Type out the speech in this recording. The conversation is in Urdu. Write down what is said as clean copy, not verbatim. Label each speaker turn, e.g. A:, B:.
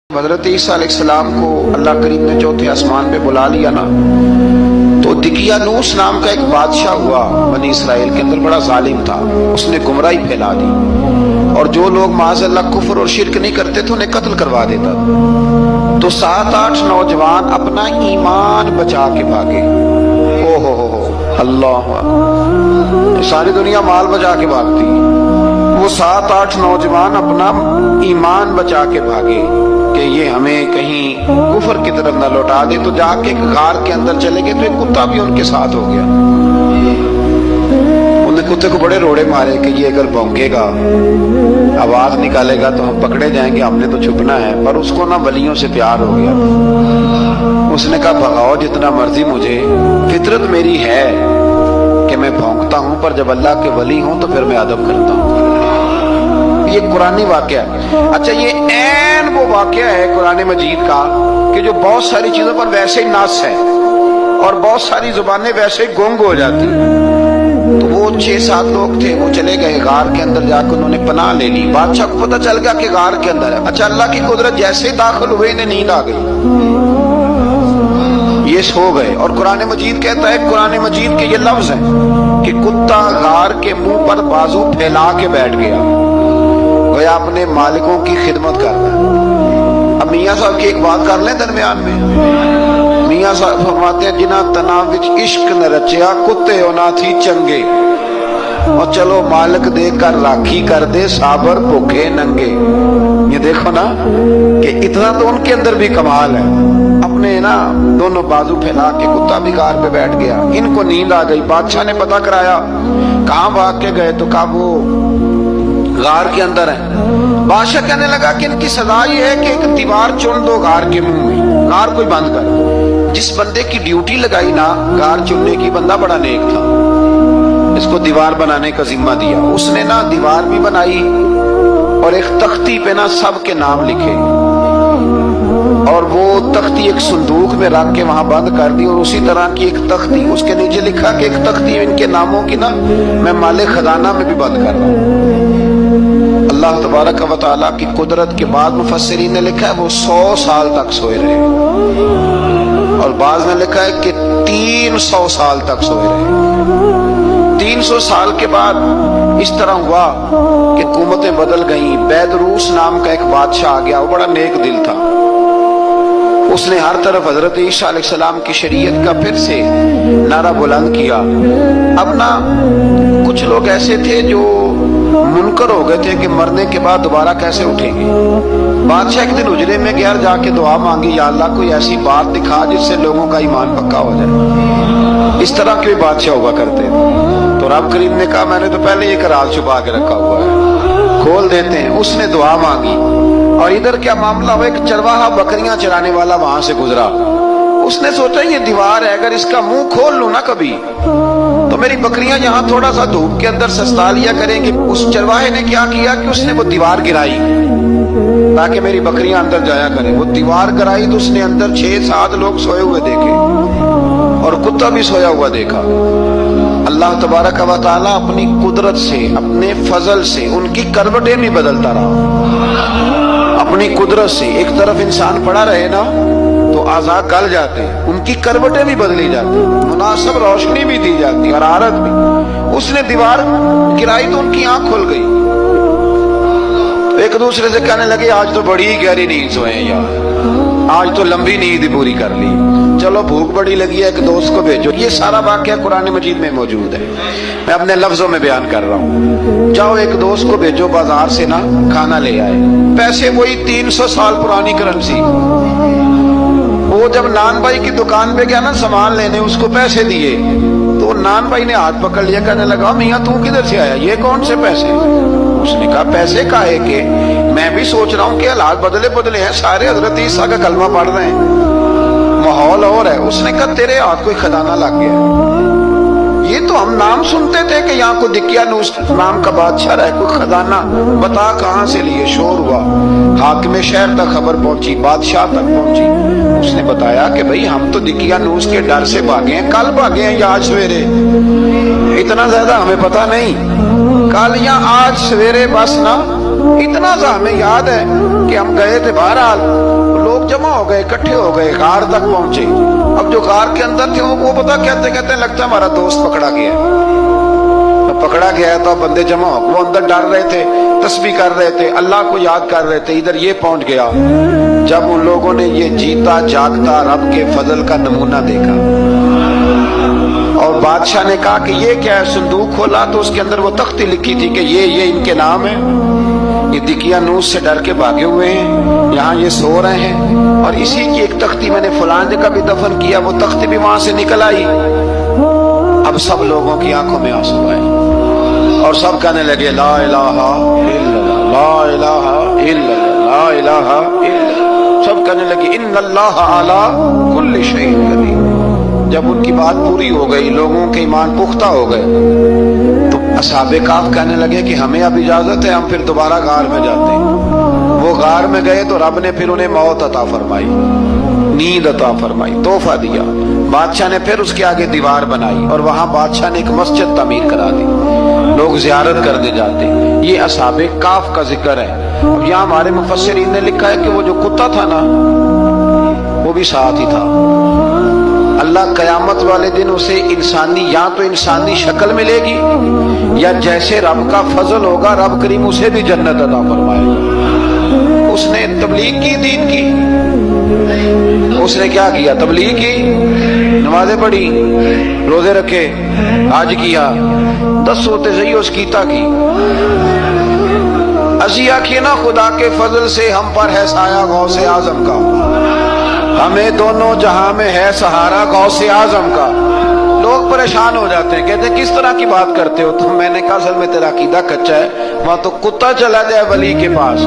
A: حضرت عیسیٰ علیہ السلام کو اللہ کریم نے چوتھے آسمان پہ بلا لیا نا، تو دقیانوس نام کا ایک بادشاہ ہوا بنی اسرائیل کے اندر، بڑا ظالم تھا، اس نے گمراہی پھیلا دی، اور جو لوگ معاذ اللہ کفر اور شرک نہیں کرتے تھے انہیں قتل کروا دیتا تھا۔ تو 7-8 نوجوان اپنا ایمان بچا کے بھاگے۔ او ہو اللہ، ساری دنیا مال بچا کے بھاگتی، وہ 7-8 نوجوان اپنا ایمان بچا کے بھاگے کہ یہ ہمیں کہیں کفر کی طرف نہ لوٹا دے، تو جا کے غار کے اندر چلے گئے، تو ایک کتا بھی ان کے ساتھ ہو گیا۔ انہوں نے کتے کو بڑے روڑے مارے کہ یہ اگر بھونکے گا، آواز نکالے گا تو ہم پکڑے جائیں گے، ہم نے تو چھپنا ہے۔ پر اس کو نہ ولیوں سے پیار ہو گیا، اس نے کہا بھگاؤ جتنا مرضی مجھے، فطرت میری ہے کہ میں بھونکتا ہوں، پر جب اللہ کے ولی ہوں تو پھر میں ادب کرتا ہوں۔ یہ قرآنی واقعہ ہے۔ اچھا، یہ عین وہ واقعہ ہے قرآن مجید کا کہ جو بہت ساری چیزوں پر ویسے ہی نص ہے اور بہت ساری زبانیں ویسے ہی گنگ ہو جاتی۔ تو وہ 6-7 لوگ تھے، وہ چلے گئے غار کے اندر، جا کے انہوں نے پناہ لے لی۔ بادشاہ کو پتہ چل گیا کہ غار کے اندر ہے۔ اچھا، اللہ کی قدرت جیسے ہی داخل ہوئے انہیں نیند آ گئی، یہ سو گئے۔ اور قرآن مجید کہتا ہے، قرآن مجید کے یہ لفظ ہیں کہ کتا غار کے منہ پر بازو پھیلا کے بیٹھ گیا، گویا اپنے مالکوں کی خدمت کر رہا ہے۔ اب میاں صاحب کی ایک بات کر لیں درمیان میں، میاں صاحب فرماتے ہیں جنہ تنا وچ عشق نہ رچیا، کتے ہونا تھی چنگے، اور چلو مالک دے کر راکھی کر دے، صابر بھوکے ننگے۔ یہ دیکھو نا کہ اتنا تو ان کے اندر بھی کمال ہے، اپنے نا دونوں بازو پھیلا کے کتا بھی غار پہ بیٹھ گیا۔ ان کو نیند آ گئی، بادشاہ نے پتہ کرایا کہاں بھاگ کے گئے، تو کہا وہ غار کے اندر ہے۔ بادشاہ کہنے لگا کہ ان کی سزا یہ ہے کہ ایک دیوار چن دو غار کے منہ میں، غار کوئی بند کر۔ جس بندے کی ڈیوٹی لگائی نا غار چننے کی، بندہ بڑا نیک تھا، اس کو دیوار بنانے کا ذمہ دیا۔ اس نے نا دیوار بھی بنائی اور ایک تختی پہ نا سب کے نام لکھے، اور وہ تختی ایک صندوق میں رکھ کے وہاں بند کر دی، اور اسی طرح کی ایک تختی اس کے نیچے لکھا کہ ایک تختی ان کے ناموں کی نا میں مال خزانہ میں بھی بند کر رہا ہوں۔ اللہ تبارک و تعالیٰ کی قدرت کے بعد مفسرین نے لکھا ہے وہ 100 سال تک سوئے رہے، اور بعض نے لکھا ہے کہ 300 سال تک سوئے رہے۔ 300 سال کے بعد اس طرح ہوا کہ حکومتیں بدل گئیں۔ بیدروس نام کا ایک بادشاہ آ گیا، وہ بڑا نیک دل تھا، اس نے ہر طرف حضرت عیسیٰ علیہ السلام کی شریعت کا پھر سے نعرہ بلند کیا۔ اب نا کچھ لوگ ایسے تھے جو منکر ہو گئے تھے کہ مرنے کے بعد دوبارہ کیسے اٹھیں گے۔ بادشاہ ایک دن اجرے میں گیا، جا کے دعا مانگی، یا اللہ کوئی ایسی بات دکھا جس سے لوگوں کا ایمان پکا ہو جائے۔ اس طرح کے بادشاہ ہوا کرتے تھے۔ تو رب کریم نے کہا میں نے تو پہلے یہ راز چھپا کے رکھا ہوا ہے، کھول دیتے ہیں۔ اس نے دعا مانگی، اور ادھر کیا معاملہ ہوا، ایک چرواہا بکریاں چرانے والا وہاں سے گزرا۔ اس نے سوچا یہ دیوار ہے، اگر اس کا منہ کھول لوں نا کبھی تو میری بکریاں یہاں تھوڑا سا دھوپ کے اندر سستا لیا کریں گے۔ اس چرواہے نے کیا کیا کہ اس نے وہ دیوار گرائی تاکہ میری بکریاں اندر جایا کریں۔ وہ دیوار گرائی تو اس نے اندر 6-7 لوگ سوئے ہوئے دیکھے، اور کتا بھی سویا ہوا دیکھا۔ اللہ تبارک و تعالیٰ اپنی قدرت سے، اپنے فضل سے ان کی کروٹیں بھی بدلتا رہا۔ اپنی قدرت سے ایک طرف انسان پڑا رہے نا تو اعضاء گل جاتے ہیں، ان کی کروٹیں بھی بدلی جاتی، مناسب روشنی بھی دی جاتی، حرارت بھی۔ اس نے دیوار گرائی تو ان کی آنکھ کھل گئی، ایک دوسرے سے کہنے لگے آج تو بڑی ہی گہری نیند سوئے ہیں یار، آج تو لمبی نیند ہی پوری کر لی، چلو بھوک بڑی لگی ہے ایک دوست کو بھیجو۔ یہ سارا واقعہ قرآن مجید میں موجود ہے، میں اپنے لفظوں میں بیان کر رہا ہوں۔ جاؤ ایک دوست کو بھیجو بازار سے نا کھانا لے آئے، پیسے وہی 300 سال پرانی کرنسی۔ وہ جب نان بھائی کی دکان پہ گیا نا سامان لینے، اس کو پیسے دیے تو نان بھائی نے ہاتھ پکڑ لیا، کہنے لگا میاں تو کدھر سے آیا، یہ کون سے پیسے؟ اس نے کہا پیسے کاہے کے، میں بھی سوچ رہا ہوں کہ حالات بدلے ہیں، سارے حضرت عیسیٰ کا کلمہ پڑھ رہے ہیں، ماحول اور ہے۔ اس نے کہا تیرے ہاتھ کوئی خزانہ لگ گیا، یہ تو ہم نام سنتے تھے کہ یہاں کو دقیانوس نام کا بادشاہ رہے، کوئی خزانہ بتا کہاں سے لیے۔ شور ہوا، حاکم شہر تک خبر پہنچی، بادشاہ تک پہنچی۔ اس نے بتایا کہ بھئی ہم تو دقیانوس کے ڈر سے بھاگے ہیں، کل بھاگے ہیں یا آج سویرے، اتنا زیادہ ہمیں پتہ نہیں، کل یا آج سویرے بس نا اتنا سا ہمیں یاد ہے کہ کہ ہم گئے تھے بہرحال لوگ جمع ہو گئے اکٹھے ہو گئے غار تک پہنچے. اب جو غار کے اندر تھے وہ پتا کہتے لگتا ہے ہمارا دوست پکڑا گیا ہے. تو اب بندے جمع ہو وہ اندر ڈر رہے تھے تسبیح کر رہے تھے اللہ کو یاد کر رہے تھے. ادھر یہ پہنچ گیا جب ان لوگوں نے یہ جیتا جاگتا رب کے فضل کا نمونہ دیکھا اور بادشاہ نے کہا کہ یہ کیا ہے. صندوق کھولا تو اس کے اندر وہ تختی لکھی تھی کہ یہ ان کے نام ہے. یہ دقیانوس سے ڈر کے بھاگے ہوئے ہیں یہاں یہ سو رہے ہیں اور اسی کی ایک تختی میں نے فلان جگہ بھی دفن کیا وہ تختی بھی وہاں سے نکل آئی. اب سب لوگوں کی آنکھوں میں آنسو آئے اور سب کہنے لگے لا الہ الا اللہ لا الہ الا اللہ لا الہ الا اللہ. سب کہنے لگے ان اللہ علی کل شیء قدیر. جب ان کی بات پوری ہو گئی لوگوں کے ایمان پختہ ہو گئے تو اصحاب کہف کہنے لگے کہ ہمیں اب اجازت ہے ہم پھر دوبارہ غار میں جاتے ہیں. وہ غار میں گئے تو رب نے پھر انہیں موت عطا فرمائی نیند عطا فرمائی تحفہ دیا. بادشاہ نے پھر اس کے آگے دیوار بنائی اور وہاں بادشاہ نے ایک مسجد تعمیر کرا دی. لوگ زیارت کرنے جاتے. یہ اصحاب کہف کا ذکر ہے. اب یہاں ہمارے مفسرین نے لکھا ہے کہ وہ جو کتا تھا نا وہ بھی ساتھ ہی تھا. اللہ قیامت والے دن اسے انسانی یا تو انسانی شکل ملے گی یا جیسے رب کا فضل ہوگا رب کریم اسے بھی جنت عطا فرمائے گا. اس نے تبلیغ کی دین کی. اس نے کیا کیا تبلیغ کی نمازیں پڑھی روزے رکھے حج کیا 10 ہوتے صحیح اس کیتا کی. اسی آخیے نا خدا کے فضل سے ہم پر ہے سایہ غوث اعظم کا. ہمیں دونوں جہاں میں ہے سہارا غوث اعظم کا. لوگ پریشان ہو جاتے ہیں کہتے ہیں کس طرح کی بات کرتے ہو. تو میں نے کہا اصل میں تیرا عقیدہ کچا ہے. وہاں تو کتا چلا جائے ولی کے پاس